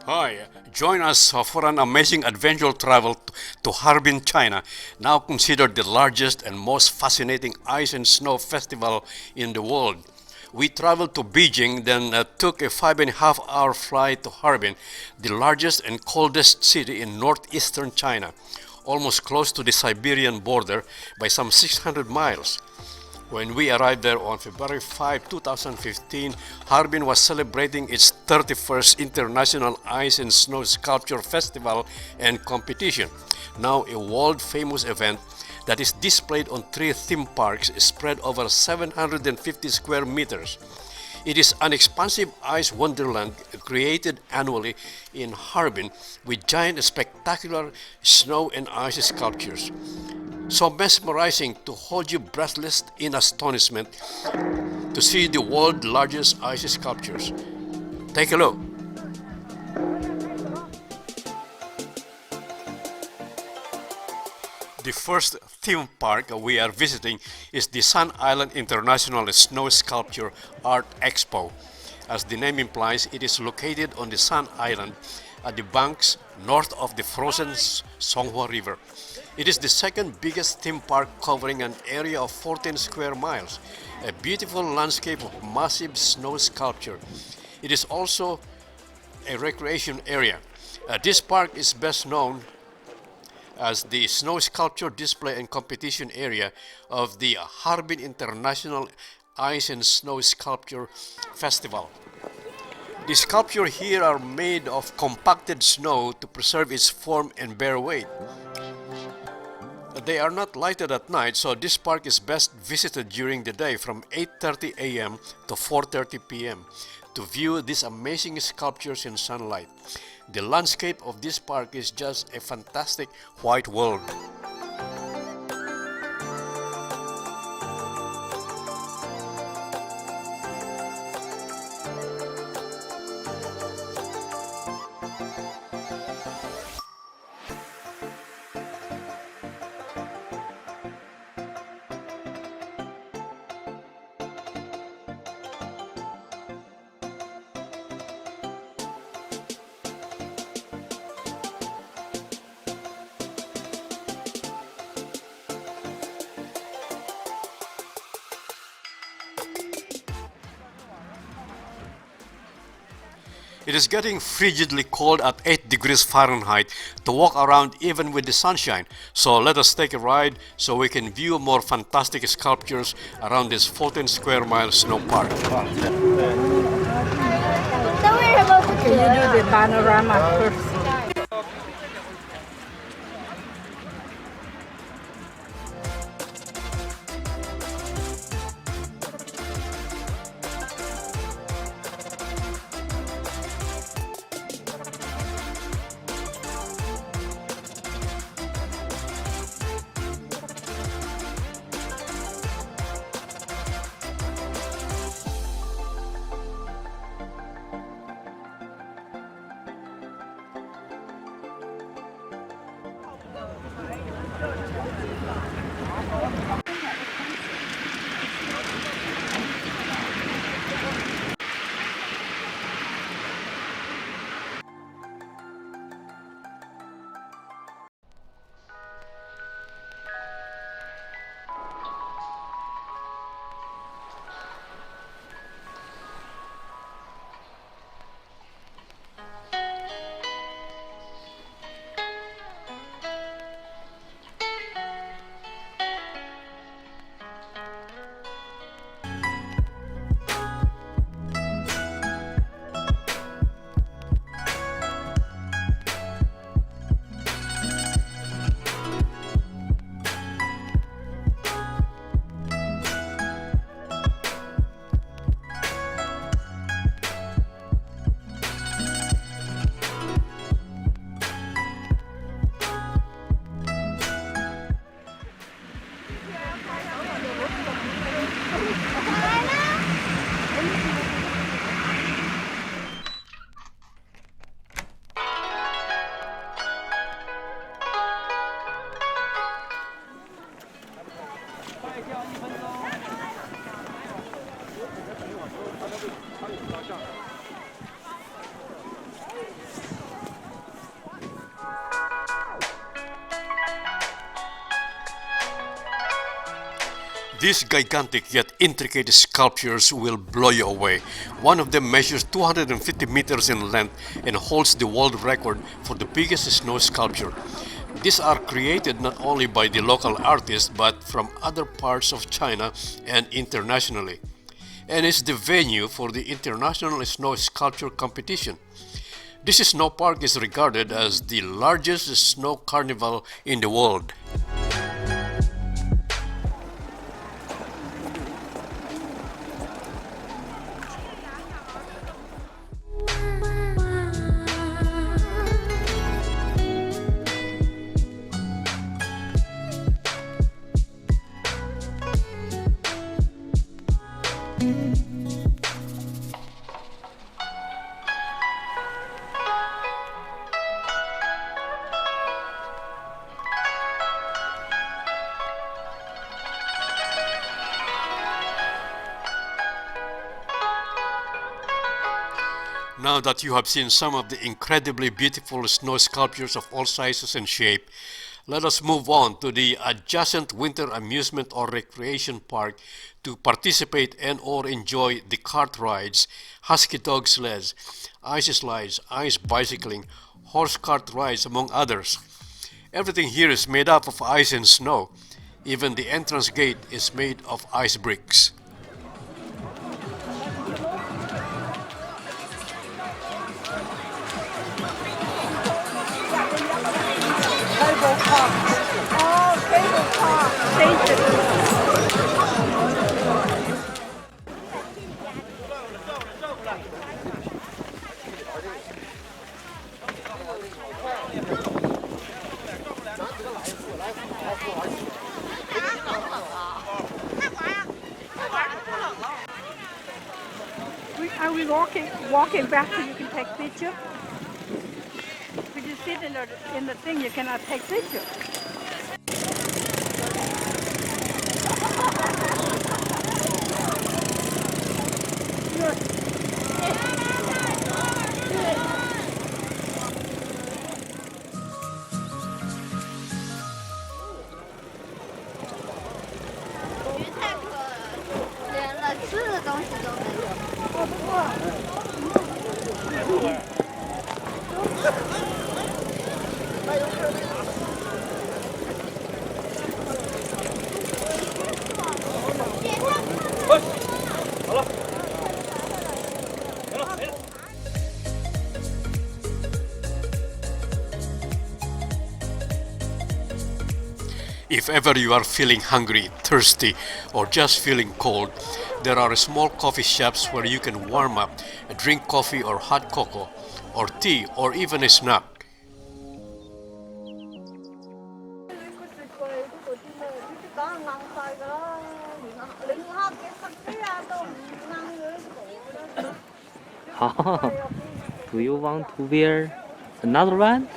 Hi, join us for an amazing adventure travel to Harbin, China, now considered the largest and most fascinating ice and snow festival in the world. We traveled to Beijing, then took a 5.5 hour flight to Harbin, the largest and coldest city in northeastern China, almost close to the Siberian border by some 600 miles. When we arrived there on February 5, 2015, Harbin was celebrating its 31st International Ice and Snow Sculpture Festival and Competition, now a world-famous event that is displayed on three theme parks spread over 750 square meters. It is an expansive ice wonderland created annually in Harbin with giant spectacular snow and ice sculptures. So mesmerizing to hold you breathless in astonishment to see the world's largest ice sculptures. Take a look. The first theme park we are visiting is the Sun Island International Snow Sculpture Art Expo. As the name implies, it is located on the Sun Island at the banks north of the frozen Songhua River. It is the second biggest theme park covering an area of 14 square miles, a beautiful landscape of massive snow sculpture. It is also a recreation area. This park is best known as the snow sculpture display and competition area of the Harbin International Ice and Snow Sculpture Festival. The sculptures here are made of compacted snow to preserve its form and bear weight. They are not lighted at night, so this park is best visited during the day from 8:30 a.m. to 4:30 p.m. to view these amazing sculptures in sunlight. The landscape of this park is just a fantastic white world. It is getting frigidly cold at 8 degrees Fahrenheit to walk around even with the sunshine. So let us take a ride so we can view more fantastic sculptures around this 14 square mile snow park. Okay, you do the panorama first. These gigantic yet intricate sculptures will blow you away. One of them measures 250 meters in length and holds the world record for the biggest snow sculpture. These are created not only by the local artists but from other parts of China and internationally, and is the venue for the International Snow Sculpture Competition. This snow park is regarded as the largest snow carnival in the world. Now that you have seen some of the incredibly beautiful snow sculptures of all sizes and shape, let us move on to the adjacent winter amusement or recreation park to participate and or enjoy the cart rides, husky dog sleds, ice slides, ice bicycling, horse cart rides, among others. Everything here is made up of ice and snow. Even the entrance gate is made of ice bricks. Are we walking back so you can take picture? If you sit in the thing, you cannot take picture. If ever you are feeling hungry, thirsty, or just feeling cold, there are small coffee shops where you can warm up, drink coffee or hot cocoa, or tea, or even a snack. Do you want to wear another one?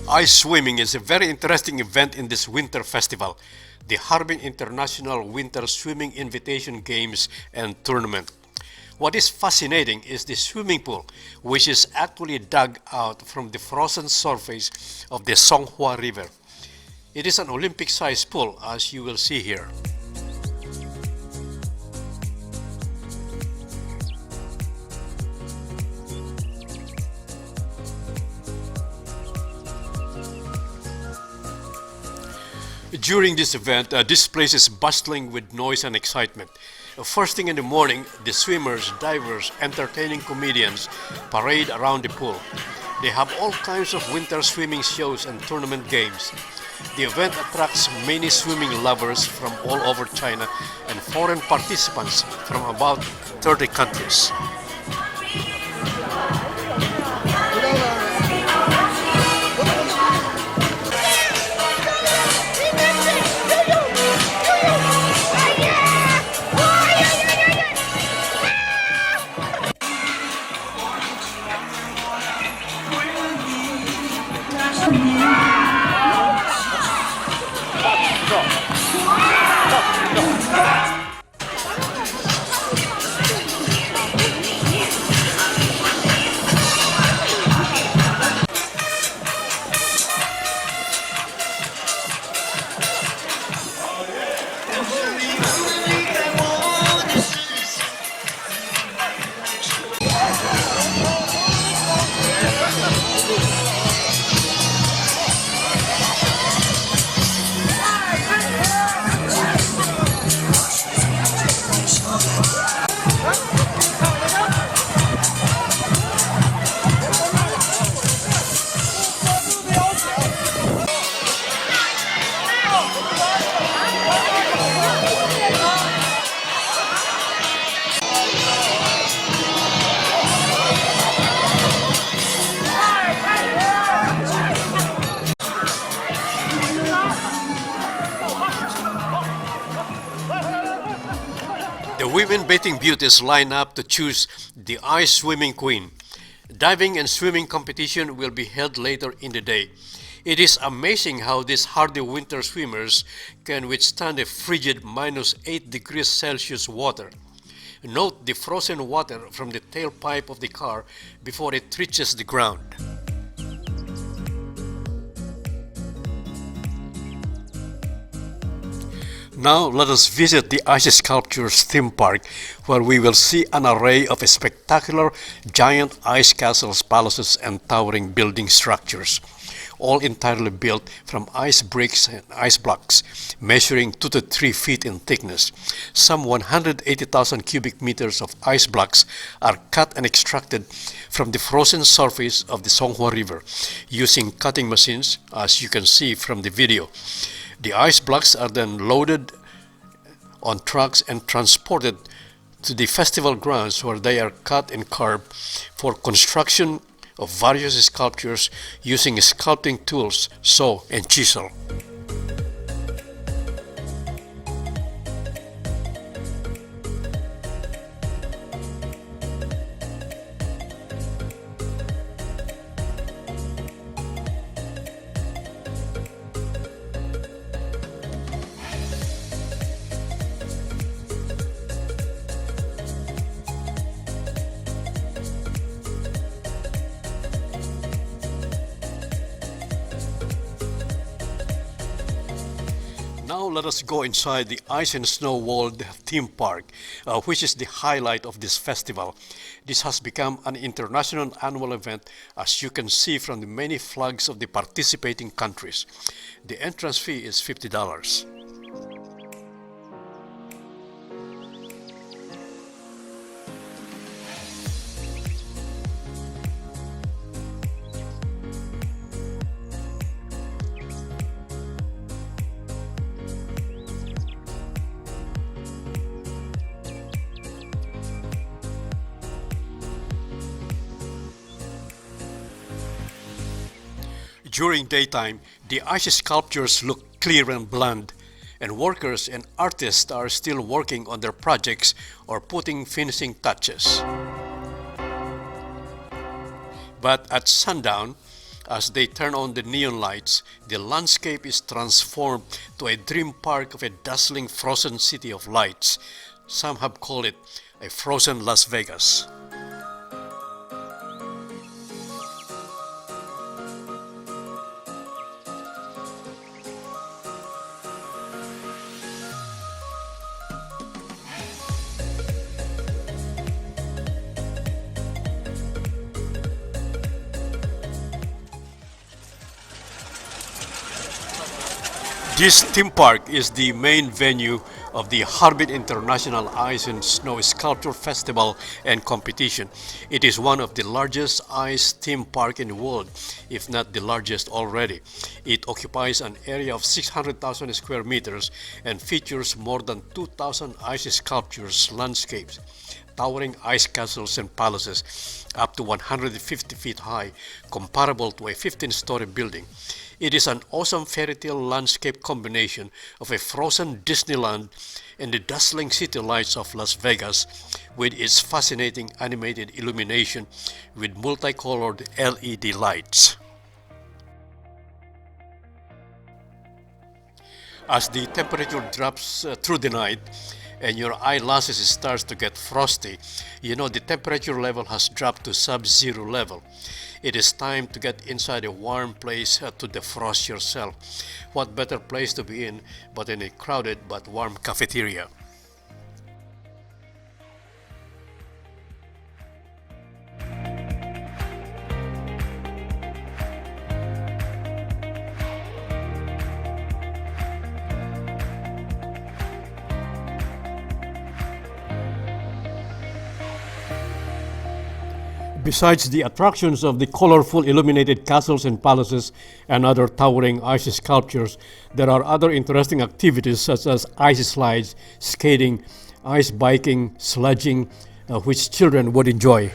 Ice swimming is a very interesting event in this winter festival, the HARBIN International Winter Swimming Invitation Games and Tournament. What is fascinating is the swimming pool, which is actually dug out from the frozen surface of the Songhua River. It is an Olympic-sized pool, as you will see here. During this event, this place is bustling with noise and excitement. First thing in the morning, the swimmers, divers, entertaining comedians parade around the pool. They have all kinds of winter swimming shows and tournament games. The event attracts many swimming lovers from all over China and foreign participants from about 30 countries. The women bathing beauties line up to choose the ice swimming queen. Diving and swimming competition will be held later in the day. It is amazing how these hardy winter swimmers can withstand a frigid minus 8 degrees Celsius water. Note the frozen water from the tailpipe of the car before it reaches the ground. Now let us visit the Ice Sculptures theme park, where we will see an array of spectacular giant ice castles, palaces, and towering building structures, all entirely built from ice bricks and ice blocks, measuring 2 to 3 feet in thickness. Some 180,000 cubic meters of ice blocks are cut and extracted from the frozen surface of the Songhua River using cutting machines, as you can see from the video. The ice blocks are then loaded on trucks and transported to the festival grounds, where they are cut and carved for construction of various sculptures using sculpting tools, saw and chisel. Now let us go inside the Ice and Snow World theme park, which is the highlight of this festival. This has become an international annual event, as you can see from the many flags of the participating countries. The entrance fee is $50. During daytime, the ice sculptures look clear and bland, and workers and artists are still working on their projects or putting finishing touches. But at sundown, as they turn on the neon lights, the landscape is transformed to a dream park of a dazzling frozen city of lights. Some have called it a frozen Las Vegas. This theme park is the main venue of the HARBIN International Ice and Snow Sculpture Festival and Competition. It is one of the largest ice theme park in the world, if not the largest already. It occupies an area of 600,000 square meters and features more than 2,000 ice sculptures, landscapes, towering ice castles and palaces up to 150 feet high, comparable to a 15-story building. It is an awesome fairy tale landscape combination of a frozen Disneyland and the dazzling city lights of Las Vegas, with its fascinating animated illumination with multicolored LED lights. As the temperature drops through the night and your eyelashes starts to get frosty, you know the temperature level has dropped to sub-zero level. It is time to get inside a warm place to defrost yourself. What better place to be in but in a crowded but warm cafeteria? Besides the attractions of the colorful illuminated castles and palaces and other towering ice sculptures, there are other interesting activities such as ice slides, skating, ice biking, sledging, which children would enjoy.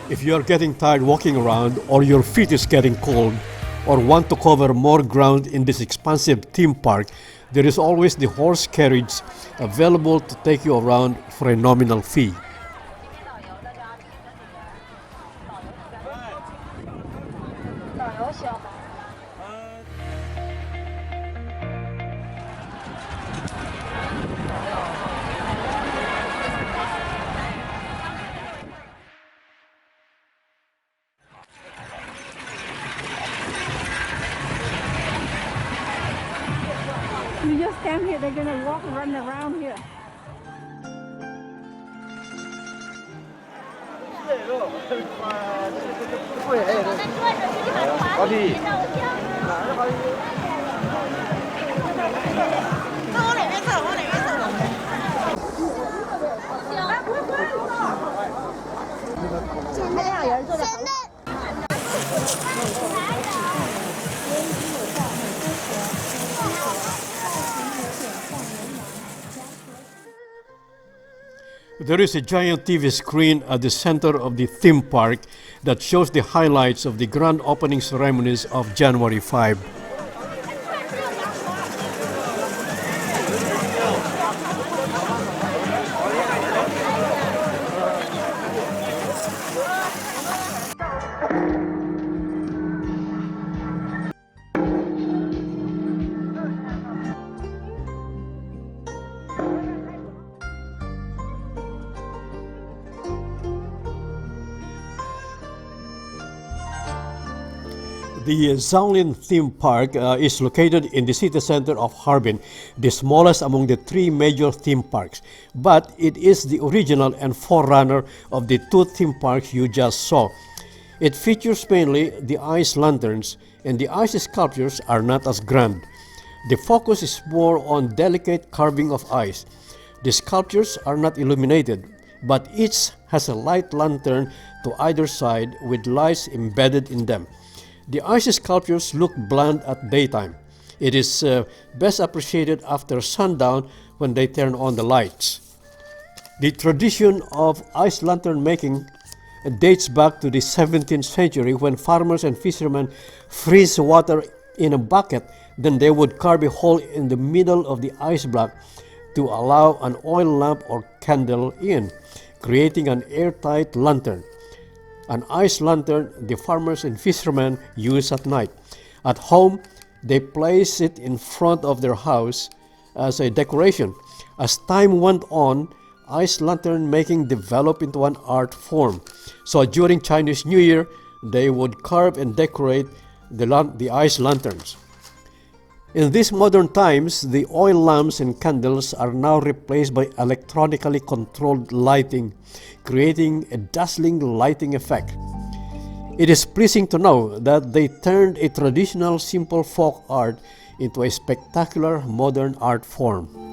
If you are getting tired walking around, or your feet is getting cold, or want to cover more ground in this expansive theme park, there is always the horse carriage available to take you around for a nominal fee. You just stand here, they're gonna walk and run around here. There is a giant TV screen at the center of the theme park that shows the highlights of the grand opening ceremonies of January 5. The Zomling theme park is located in the city center of Harbin, the smallest among the three major theme parks. But it is the original and forerunner of the two theme parks you just saw. It features mainly the ice lanterns, and the ice sculptures are not as grand. The focus is more on delicate carving of ice. The sculptures are not illuminated, but each has a light lantern to either side with lights embedded in them. The ice sculptures look bland at daytime. It is best appreciated after sundown when they turn on the lights. The tradition of ice lantern making dates back to the 17th century, when farmers and fishermen freeze water in a bucket, then they would carve a hole in the middle of the ice block to allow an oil lamp or candle in, creating an airtight lantern. An ice lantern the farmers and fishermen use at night. At home, they place it in front of their house as a decoration. As time went on, ice lantern making developed into an art form. So during Chinese New Year, they would carve and decorate the ice lanterns. In these modern times, the oil lamps and candles are now replaced by electronically controlled lighting, creating a dazzling lighting effect. It is pleasing to know that they turned a traditional simple folk art into a spectacular modern art form.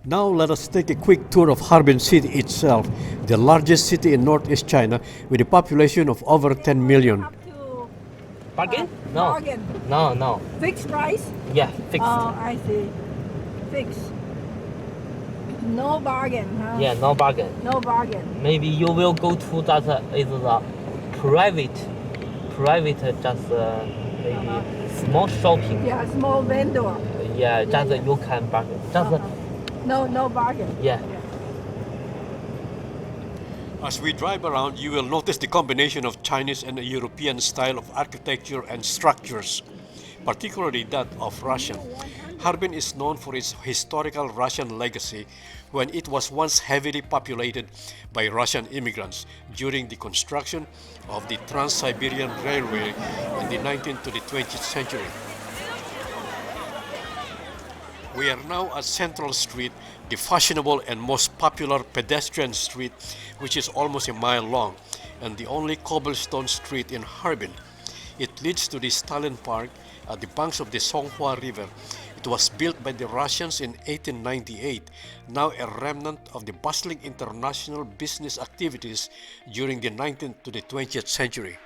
Now let us take a quick tour of Harbin City itself, the largest city in northeast China with a population of over 10 million. Up to Bargain? No. bargain. No. Fixed price? Yeah, fixed. Oh, I see. Fixed. No bargain, huh? Yeah, no bargain. No bargain. Maybe you will go to that is a private just maybe small shopping. Yeah, small vendor. Yeah, just yeah. you can bargain. Just No bargain. yeah. As we drive around, you will notice the combination of Chinese and European style of architecture and structures, particularly that of Russian. Harbin is known for its historical Russian legacy when it was once heavily populated by Russian immigrants during the construction of the Trans-Siberian Railway in the 19th to the 20th century. We are now at Central Street, the fashionable and most popular pedestrian street, which is almost a mile long, and the only cobblestone street in Harbin. It leads to the Stalin Park at the banks of the Songhua River. It was built by the Russians in 1898, now a remnant of the bustling international business activities during the 19th to the 20th century.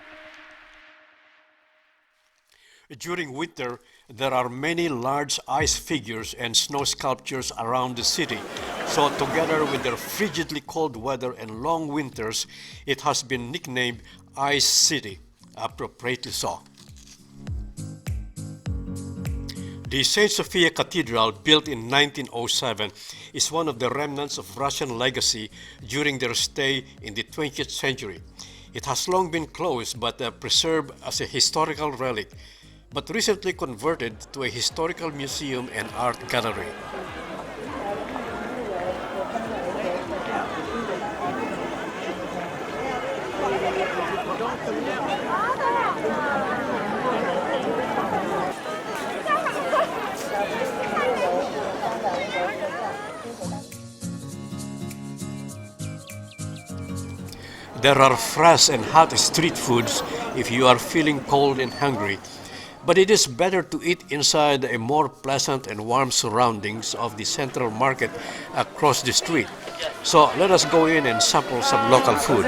During winter, there are many large ice figures and snow sculptures around the city. So together with their frigidly cold weather and long winters, it has been nicknamed Ice City, appropriately so. The St. Sophia Cathedral, built in 1907, is one of the remnants of Russian legacy during their stay in the 20th century. It has long been closed but preserved as a historical relic, but recently converted to a historical museum and art gallery. There are fresh and hot street foods if you are feeling cold and hungry, but it is better to eat inside a more pleasant and warm surroundings of the central market across the street. So let us go in and sample some local food.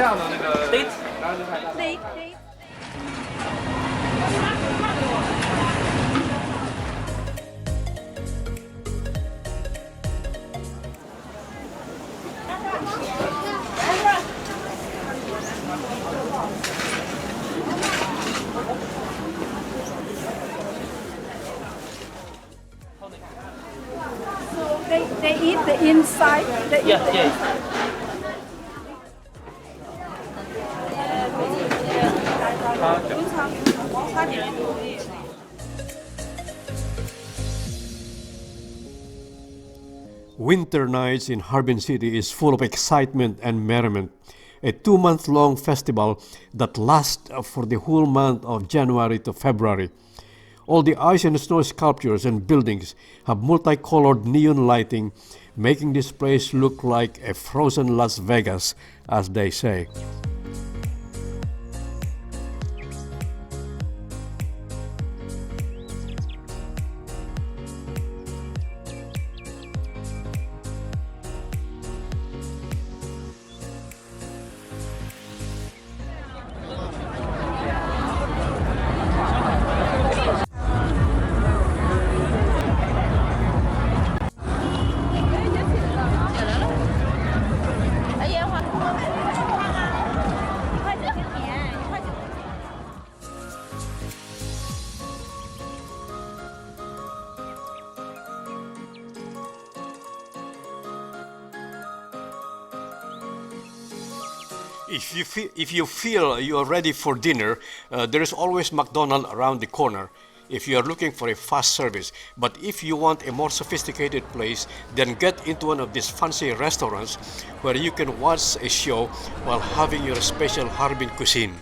They eat the inside. They eat Yeah, the yeah. inside. Winter nights in Harbin City is full of excitement and merriment. A 2-month-long festival that lasts for the whole month of January to February. All the ice and snow sculptures and buildings have multicolored neon lighting, making this place look like a frozen Las Vegas, as they say. If you feel you are ready for dinner, there is always McDonald's around the corner if you are looking for a fast service. But if you want a more sophisticated place, then get into one of these fancy restaurants where you can watch a show while having your special Harbin cuisine.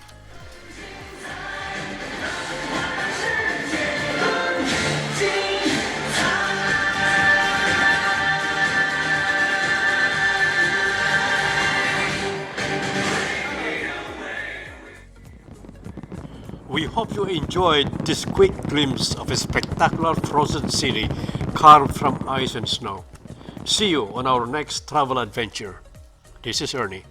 We hope you enjoyed this quick glimpse of a spectacular frozen city carved from ice and snow. See you on our next travel adventure. This is Ernie.